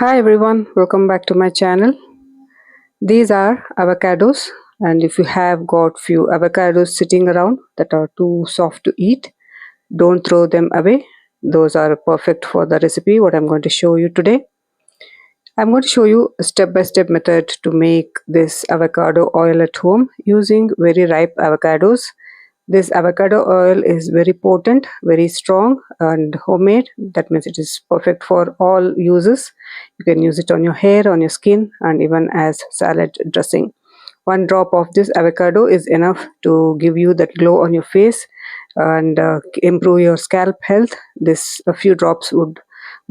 Hi everyone, welcome back to my channel. These are avocados, and if you have got few avocados sitting around that are too soft to eat, don't throw them away. Those are perfect for the recipe what I'm going to show you today. I'm going to show you a step-by-step method to make this avocado oil at home using very ripe avocados. This avocado oil is very potent, very strong and homemade. That means it is perfect for all uses. You can use it on your hair, on your skin, and even as salad dressing. One drop of this avocado is enough to give you that glow on your face and improve your scalp health. This a few drops would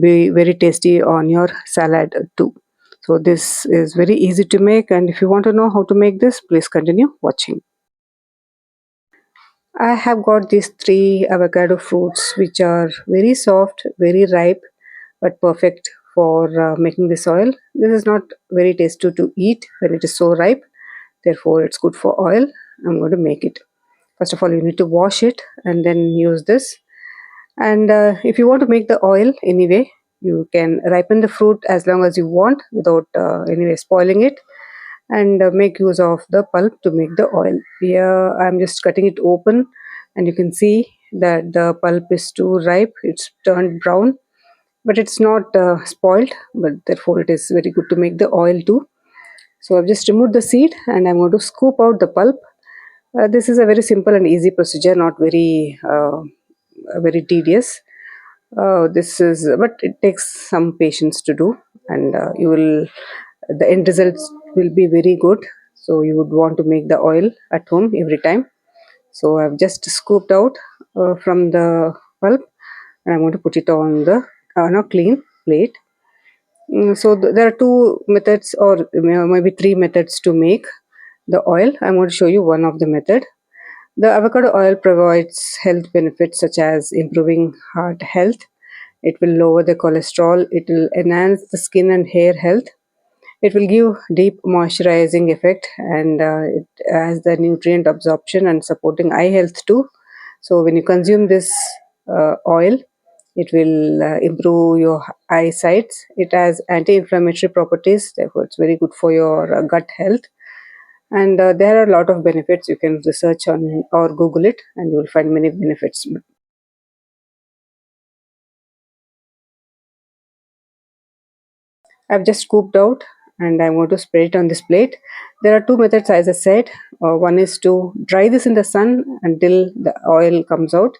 be very tasty on your salad too. So this is very easy to make, and if you want to know how to make this, please continue watching. I have got these three avocado fruits which are very soft, very ripe, but perfect for making this oil. This is not very tasty to eat when it is so ripe, therefore it's good for oil. I'm going to make it. First of all, you need to wash it and then use this. And if you want to make the oil anyway, you can ripen the fruit as long as you want without anyway spoiling it, and make use of the pulp to make the oil. Here I'm just cutting it open, and you can see that the pulp is too ripe. It's turned brown, but it's not spoiled, but therefore it is very good to make the oil too. So I've just removed the seed and I'm going to scoop out the pulp. This is a very simple and easy procedure, not very tedious. This is, but it takes some patience to do, and you will, the end results will be very good. So you would want to make the oil at home every time. So I've just scooped out from the pulp, and I'm going to put it on the on a clean plate. So there are two methods, or maybe three methods to make the oil. I'm going to show you one of the method. The avocado oil provides health benefits such as improving heart health. It will lower the cholesterol. It will enhance the skin and hair health. It will give deep moisturizing effect, and it has the nutrient absorption and supporting eye health too. So when you consume this oil, it will improve your eyesight. It has anti-inflammatory properties, therefore it's very good for your gut health. And there are a lot of benefits. You can research on or Google it, and you will find many benefits. I've just scooped out and I'm going to spread it on this plate. There are two methods, as I said. One is to dry this in the sun until the oil comes out.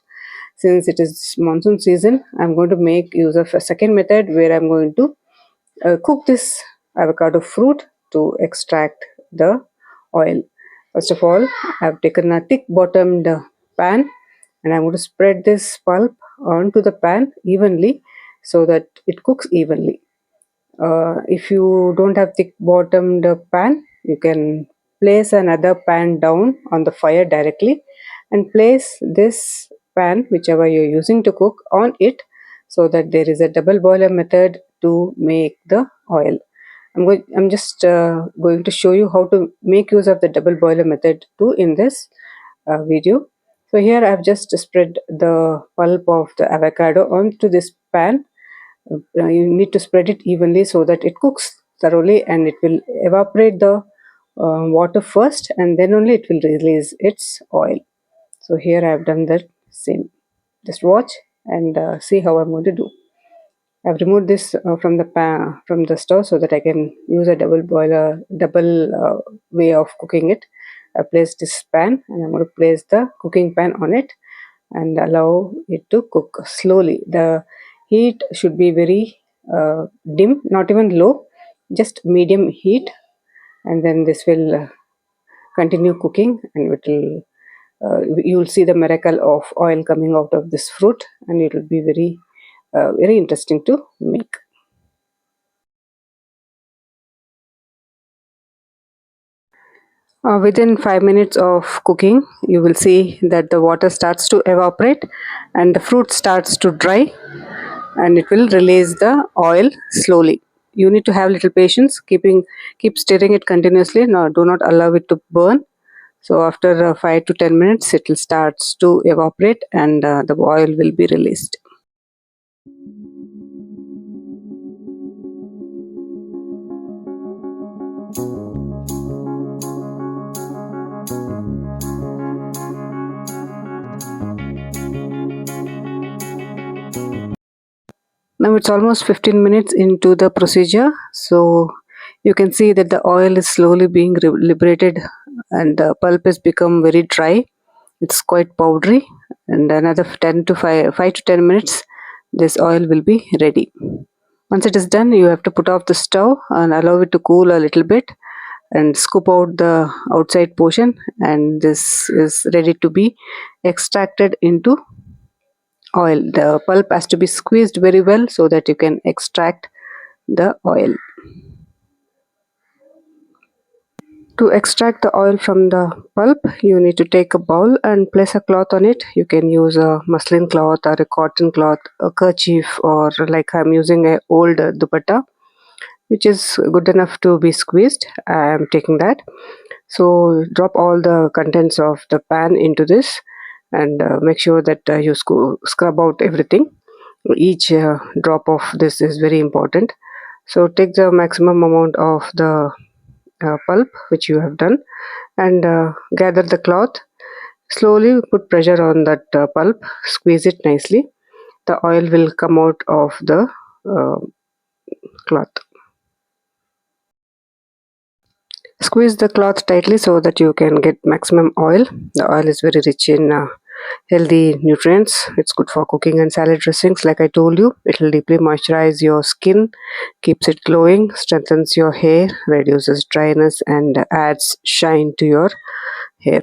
Since it is monsoon season, I'm going to make use of a second method where I'm going to cook this avocado fruit to extract the oil. First of all, I've taken a thick bottomed pan, and I'm going to spread this pulp onto the pan evenly so that it cooks evenly. If you don't have thick bottomed pan, you can place another pan down on the fire directly and place this pan, whichever you're using to cook, on it, so that there is a double boiler method to make the oil. I'm just going to show you how to make use of the double boiler method too in this video. So here I've just spread the pulp of the avocado onto this pan. You need to spread it evenly so that it cooks thoroughly, and it will evaporate the water first, and then only it will release its oil. So here I have done that same. Just watch and see how I'm going to do. I've removed this from the pan, from the stove, so that I can use a double way of cooking it. I placed this pan, and I'm going to place the cooking pan on it and allow it to cook slowly. The heat should be very dim, not even low, just medium heat, and then this will continue cooking, and it will you will see the miracle of oil coming out of this fruit, and it will be very interesting to make. Within 5 minutes of cooking, you will see that the water starts to evaporate and the fruit starts to dry, and it will release the oil slowly. You need to have little patience, keep stirring it continuously. Now do not allow it to burn. So after 5 to 10 minutes, it will starts to evaporate, and the oil will be released. Now it's almost 15 minutes into the procedure, so you can see that the oil is slowly being liberated and the pulp has become very dry. It's quite powdery, and another 10 to 5 to 10 minutes this oil will be ready. Once it is done, you have to put off the stove and allow it to cool a little bit and scoop out the outside portion, and this is ready to be extracted into oil. The pulp has to be squeezed very well so that you can extract the oil. To extract the oil from the pulp, you need to take a bowl and place a cloth on it. You can use a muslin cloth or a cotton cloth, a kerchief, or like I'm using a old dupatta, which is good enough to be squeezed. I am taking that. So drop all the contents of the pan into this and make sure that you scrub out everything. Each drop of this is very important. So take the maximum amount of the pulp which you have done and gather the cloth. Slowly put pressure on that pulp, squeeze it nicely. The oil will come out of the uh, cloth. Squeeze the cloth tightly so that you can get maximum oil. The oil is very rich in healthy nutrients. It's good for cooking and salad dressings. Like I told you, it will deeply moisturize your skin, keeps it glowing, strengthens your hair, reduces dryness, and adds shine to your hair.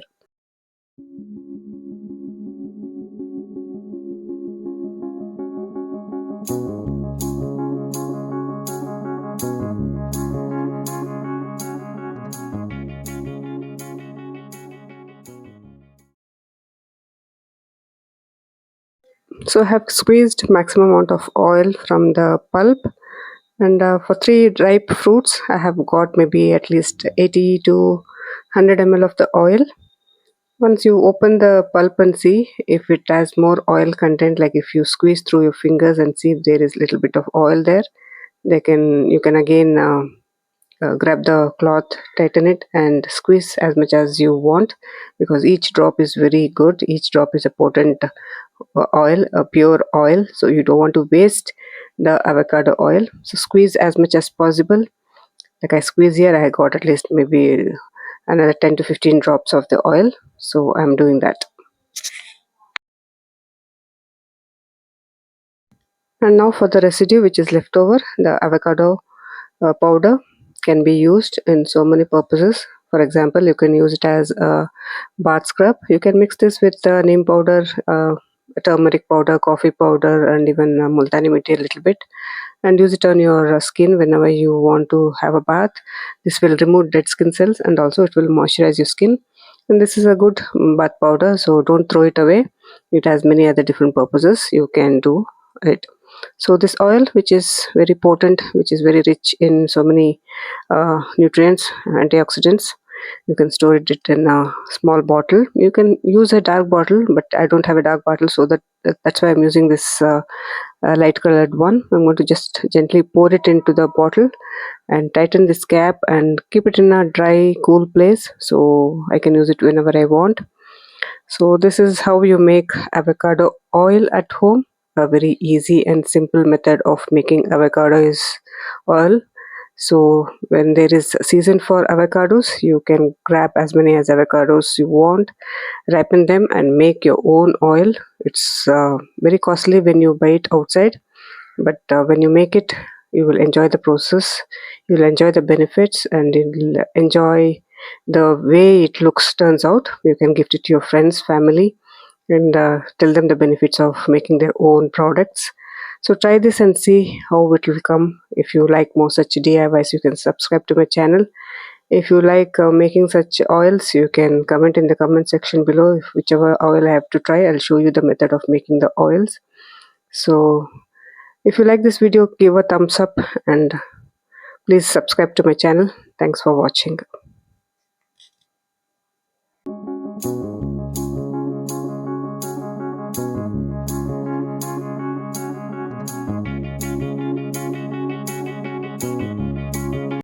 So I have squeezed maximum amount of oil from the pulp, and for 3 ripe fruits I have got maybe at least 80 to 100 ml of the oil. Once you open the pulp and see if it has more oil content, like if you squeeze through your fingers and see if there is little bit of oil there, you can again grab the cloth, tighten it, and squeeze as much as you want, because each drop is very good. Each drop is a potent oil, a pure oil, so you don't want to waste the avocado oil. So squeeze as much as possible. Like I squeeze here, I got at least maybe another 10 to 15 drops of the oil, so I'm doing that. And now for the residue which is left over, the avocado powder can be used in so many purposes. For example, you can use it as a bath scrub. You can mix this with neem powder, turmeric powder, coffee powder, and even multani mitti a little bit, and use it on your skin whenever you want to have a bath. This will remove dead skin cells and also it will moisturize your skin. And this is a good bath powder, so don't throw it away. It has many other different purposes you can do it. So this oil, which is very potent, which is very rich in so many nutrients, antioxidants, you can store it in a small bottle. You can use a dark bottle, but I don't have a dark bottle, so that's why I'm using this light colored one. I'm going to just gently pour it into the bottle and tighten this cap and keep it in a dry, cool place so I can use it whenever I want. So this is how you make avocado oil at home. A very easy and simple method of making avocado is oil. So when there is a season for avocados, you can grab as many as avocados you want, ripen them and make your own oil. It's very costly when you buy it outside, but when you make it, you will enjoy the process, you'll enjoy the benefits, and you'll enjoy the way it looks turns out. You can gift it to your friends, family, and tell them the benefits of making their own products. So try this and see how it will come. If you like more such DIYs, you can subscribe to my channel. If you like making such oils, you can comment in the comment section below. If whichever oil I have to try, I'll show you the method of making the oils. So if you like this video, give a thumbs up and please subscribe to my channel. Thanks for watching.